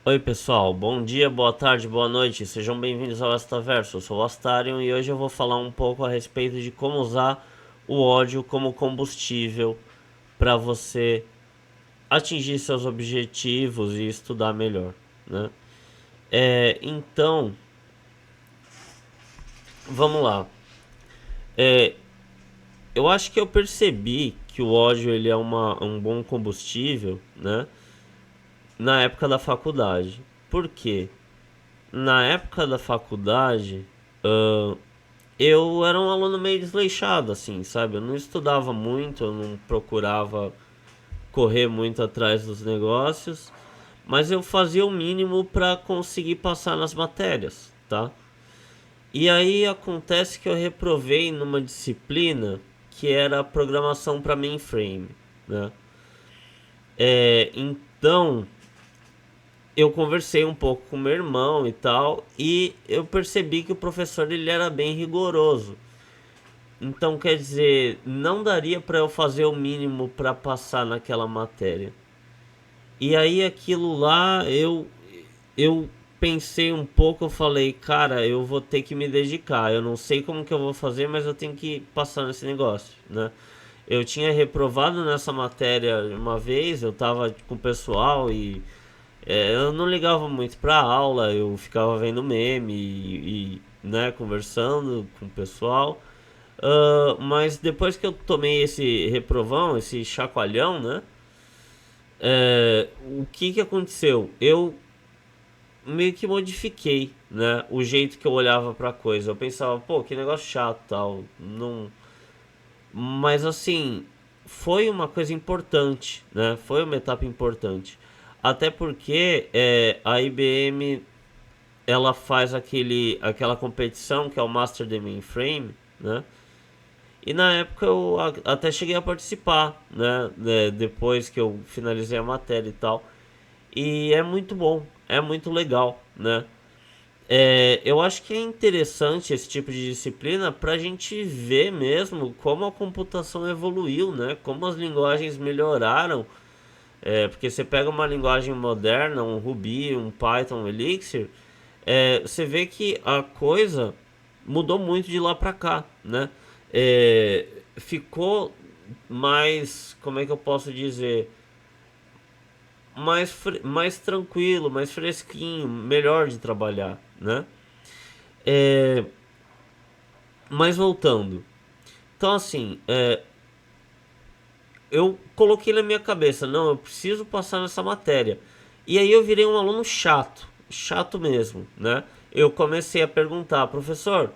Oi pessoal, bom dia, boa tarde, boa noite, sejam bem-vindos ao Astaverso. Eu sou o Astarion e hoje eu vou falar um pouco a respeito de como usar o ódio como combustível para você atingir seus objetivos e estudar melhor, né? Então, vamos lá. É, eu acho que eu percebi que o ódio ele é um bom combustível, né? Na época da faculdade. Por quê? Na época da faculdade, eu era um aluno meio desleixado, assim, sabe? Eu não estudava muito, eu não procurava correr muito atrás dos negócios, mas eu fazia o mínimo para conseguir passar nas matérias, tá? E aí acontece que eu reprovei numa disciplina que era programação para mainframe, né? Então eu conversei um pouco com meu irmão e tal, e eu percebi que o professor ele era bem rigoroso. Então, quer dizer, não daria para eu fazer o mínimo para passar naquela matéria. E aí aquilo lá, eu pensei um pouco, eu falei, cara, eu vou ter que me dedicar. Eu não sei como que eu vou fazer, mas eu tenho que passar nesse negócio, né? Eu tinha reprovado nessa matéria uma vez, eu tava com o pessoal e eu não ligava muito pra aula, eu ficava vendo meme né, conversando com o pessoal. Mas depois que eu tomei esse reprovão, esse chacoalhão, né? O que que aconteceu? Eu meio que modifiquei, né? O jeito que eu olhava pra coisa. Eu pensava, pô, que negócio chato, tal. Não. Mas assim, foi uma coisa importante, né? Foi uma etapa importante. Até porque a IBM ela faz aquela competição que é o Master the Mainframe, né? E na época eu até cheguei a participar, né? Depois que eu finalizei a matéria e tal. E é muito bom, é muito legal, né? Eu acho que é interessante esse tipo de disciplina para a gente ver mesmo como a computação evoluiu, né? Como as linguagens melhoraram. Porque você pega uma linguagem moderna, um Ruby, um Python, um Elixir, você vê que a coisa mudou muito de lá para cá, né? Ficou mais, como é que eu posso dizer, mais tranquilo, mais fresquinho, melhor de trabalhar, né? É, mas voltando, então assim, eu coloquei na minha cabeça, não, eu preciso passar nessa matéria. E aí eu virei um aluno chato, chato mesmo, né? Eu comecei a perguntar, professor,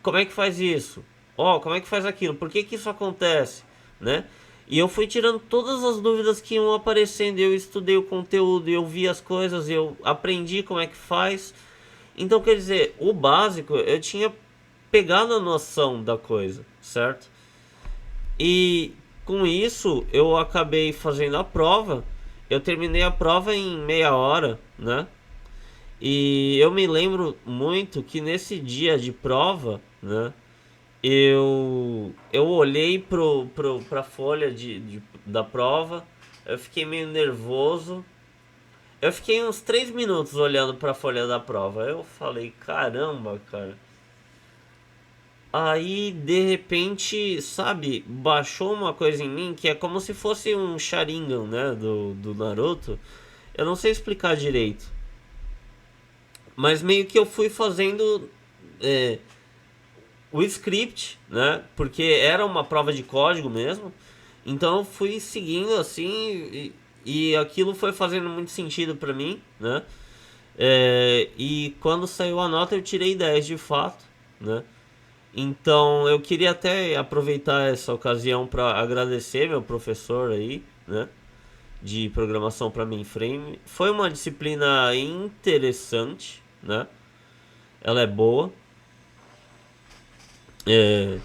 como é que faz isso? Ó, como é que faz aquilo? Por que que isso acontece? Né? E eu fui tirando todas as dúvidas que iam aparecendo. Eu estudei o conteúdo, eu vi as coisas, eu aprendi como é que faz. Então, quer dizer, o básico eu tinha pegado a noção da coisa, certo? E com isso eu acabei fazendo a prova. Eu terminei a prova em meia hora, né? E eu me lembro muito que nesse dia de prova, né? Eu olhei pra folha da prova, eu fiquei meio nervoso. Eu fiquei uns 3 minutos olhando pra folha da prova. Eu falei, caramba, cara. Aí, de repente, sabe, baixou uma coisa em mim que é como se fosse um Sharingan, né, do Naruto. Eu não sei explicar direito. Mas meio que eu fui fazendo é, o script, né? Porque era uma prova de código mesmo. Então eu fui seguindo assim e aquilo foi fazendo muito sentido pra mim, né? E quando saiu a nota eu tirei 10 de fato, né? Então eu queria até aproveitar essa ocasião para agradecer meu professor aí, né? De programação para mainframe. Foi uma disciplina interessante, né? Ela é boa. É,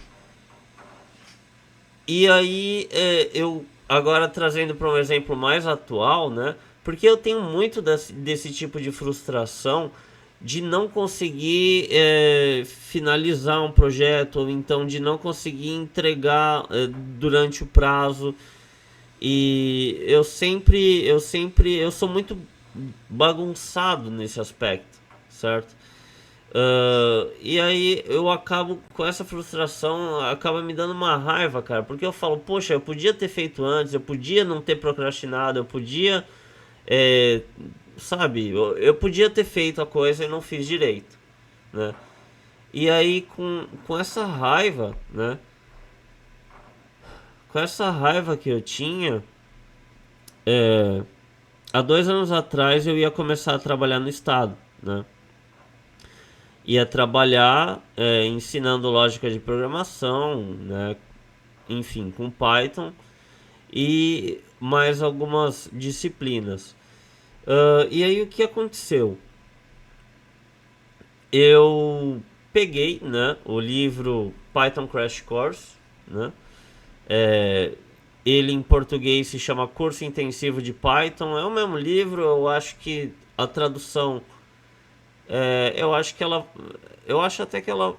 E aí, eu agora trazendo para um exemplo mais atual, né? Porque eu tenho muito desse tipo de frustração de não conseguir finalizar um projeto, ou então de não conseguir entregar durante o prazo. E eu sou muito bagunçado nesse aspecto, certo? E aí eu acabo com essa frustração, acaba me dando uma raiva, cara, porque eu falo, poxa, eu podia ter feito antes, eu podia não ter procrastinado, eu podia, é, sabe, eu podia ter feito a coisa e não fiz direito, né? E aí com essa raiva, né? Com essa raiva que eu tinha, há 2 anos atrás eu ia começar a trabalhar no estado, né? Ia trabalhar ensinando lógica de programação, né? Enfim, com Python e mais algumas disciplinas. E aí o que aconteceu? Eu peguei, né, o livro Python Crash Course, né? É, ele em português se chama Curso Intensivo de Python. É o mesmo livro, eu acho que a tradução, eu acho que ela, eu acho até que ela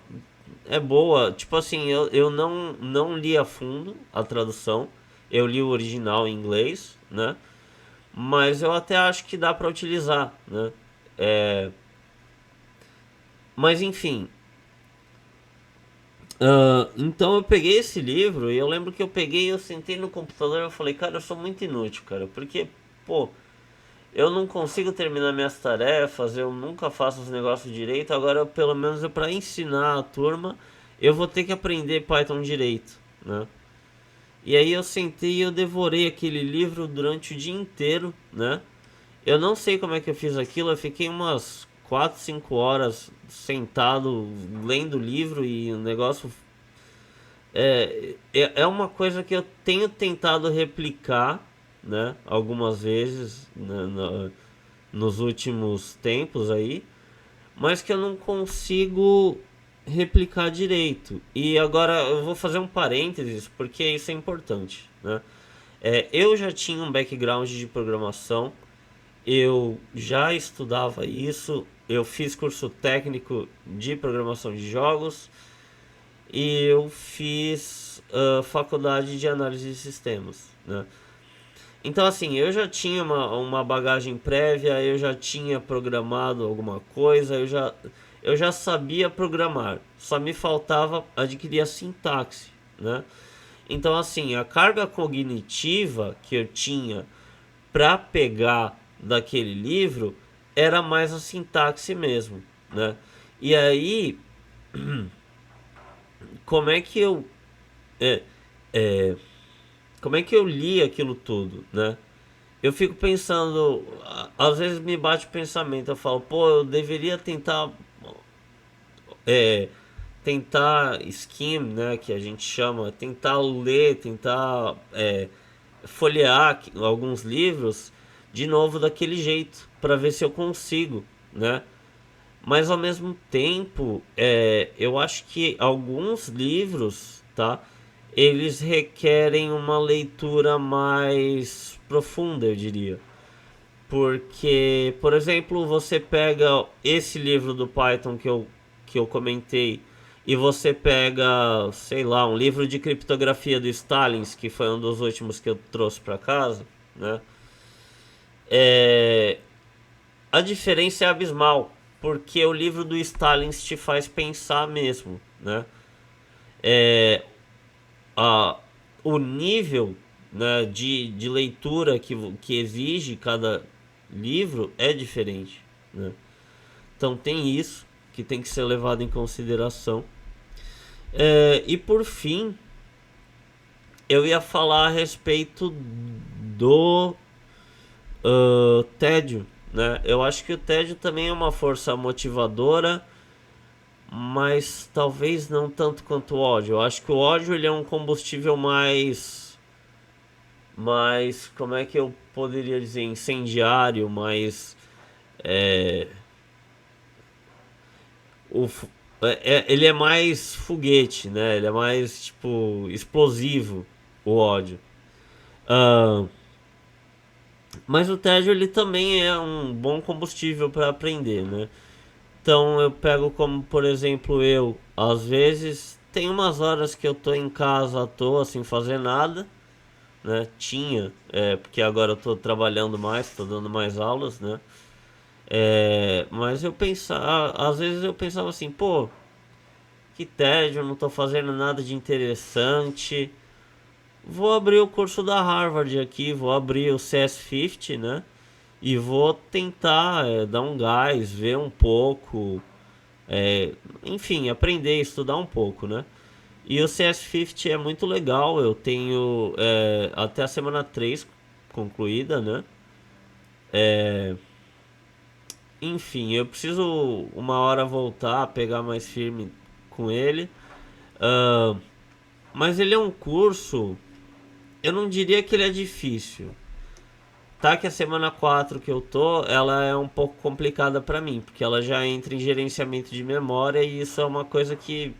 é boa. Tipo assim, eu não li a fundo a tradução, eu li o original em inglês, né? Mas eu até acho que dá para utilizar, né? Mas enfim, então eu peguei esse livro e eu lembro que eu peguei, eu sentei no computador e eu falei, cara, eu sou muito inútil, cara, porque, pô, eu não consigo terminar minhas tarefas, eu nunca faço os negócios direito, agora pelo menos para ensinar a turma, eu vou ter que aprender Python direito, né? E aí eu sentei e eu devorei aquele livro durante o dia inteiro, né? Eu não sei como é que eu fiz aquilo, eu fiquei umas 4, 5 horas sentado lendo o livro e o negócio é uma coisa que eu tenho tentado replicar, né, algumas vezes nos últimos tempos aí, mas que eu não consigo replicar direito. E agora eu vou fazer um parênteses porque isso é importante, né? Eu já tinha um background de programação, eu já estudava isso, eu fiz curso técnico de programação de jogos e eu fiz faculdade de análise de sistemas, né? Então assim, eu já tinha uma bagagem prévia, eu já tinha programado alguma coisa, eu já sabia programar, só me faltava adquirir a sintaxe, né? Então assim, a carga cognitiva que eu tinha para pegar daquele livro era mais a sintaxe mesmo, né? E aí, como é que eu é, é, como é que eu li aquilo tudo, né? Eu fico pensando, às vezes me bate o pensamento, eu falo, pô, eu deveria é, tentar skim, né, que a gente chama, tentar ler, tentar folhear alguns livros de novo daquele jeito, para ver se eu consigo, né? Mas ao mesmo tempo, eu acho que alguns livros, tá? Eles requerem uma leitura mais profunda, eu diria. Porque, por exemplo, você pega esse livro do Python que eu comentei e você pega, sei lá, um livro de criptografia do Stalins, que foi um dos últimos que eu trouxe para casa, né? É, a diferença é abismal, porque o livro do Stalins te faz pensar mesmo, né? É, a, o nível, né, de leitura que exige cada livro é diferente, né? Então tem isso que tem que ser levado em consideração. E por fim, eu ia falar a respeito do tédio, né? Eu acho que o tédio também é uma força motivadora, mas talvez não tanto quanto o ódio. Eu acho que o ódio ele é um combustível mais, como é que eu poderia dizer, incendiário, mais o, ele é mais foguete, né? Ele é mais tipo explosivo, o ódio. Ah, mas o tédio ele também é um bom combustível para aprender, né? Então eu pego como, por exemplo, eu, às vezes tem umas horas que eu tô em casa à toa sem fazer nada, né? Tinha, porque agora eu tô trabalhando mais, tô dando mais aulas, né? Mas eu pensava, às vezes eu pensava assim, pô, que tédio, eu não tô fazendo nada de interessante. Vou abrir o curso da Harvard aqui, vou abrir o CS50, né? E vou tentar dar um gás, ver um pouco, enfim, aprender, estudar um pouco, né? E o CS50 é muito legal, eu tenho até a semana 3 concluída, né? Enfim, eu preciso uma hora voltar, pegar mais firme com ele. Ah, mas ele é um curso, eu não diria que ele é difícil. Tá que a semana 4 que eu tô, ela é um pouco complicada pra mim, porque ela já entra em gerenciamento de memória e isso é uma coisa que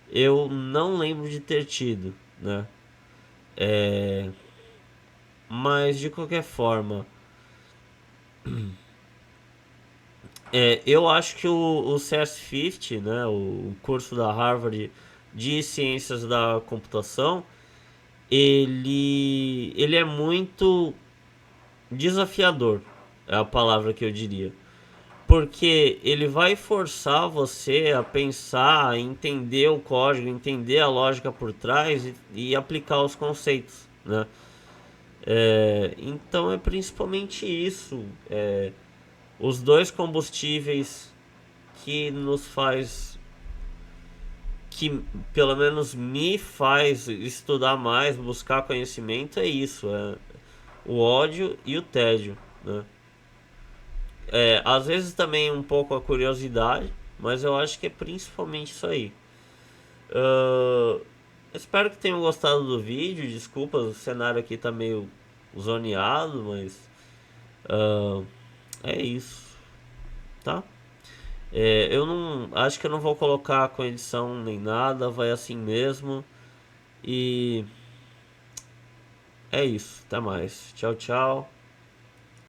eu não lembro de ter tido, né? É, mas de qualquer forma, eu acho que o CS50, né, o curso da Harvard de Ciências da Computação, ele é muito desafiador, é a palavra que eu diria. Porque ele vai forçar você a pensar, a entender o código, entender a lógica por trás e aplicar os conceitos, né? Então é principalmente isso. Os dois combustíveis que nos faz, que pelo menos me faz estudar mais, buscar conhecimento é isso, o ódio e o tédio, né? Às vezes também um pouco a curiosidade, mas eu acho que é principalmente isso aí. Ah, espero que tenham gostado do vídeo. Desculpa, o cenário aqui tá meio zoneado, mas ah, é isso, tá? Eu não acho que eu não vou colocar com edição nem nada, vai assim mesmo. E é isso, até mais. Tchau, tchau.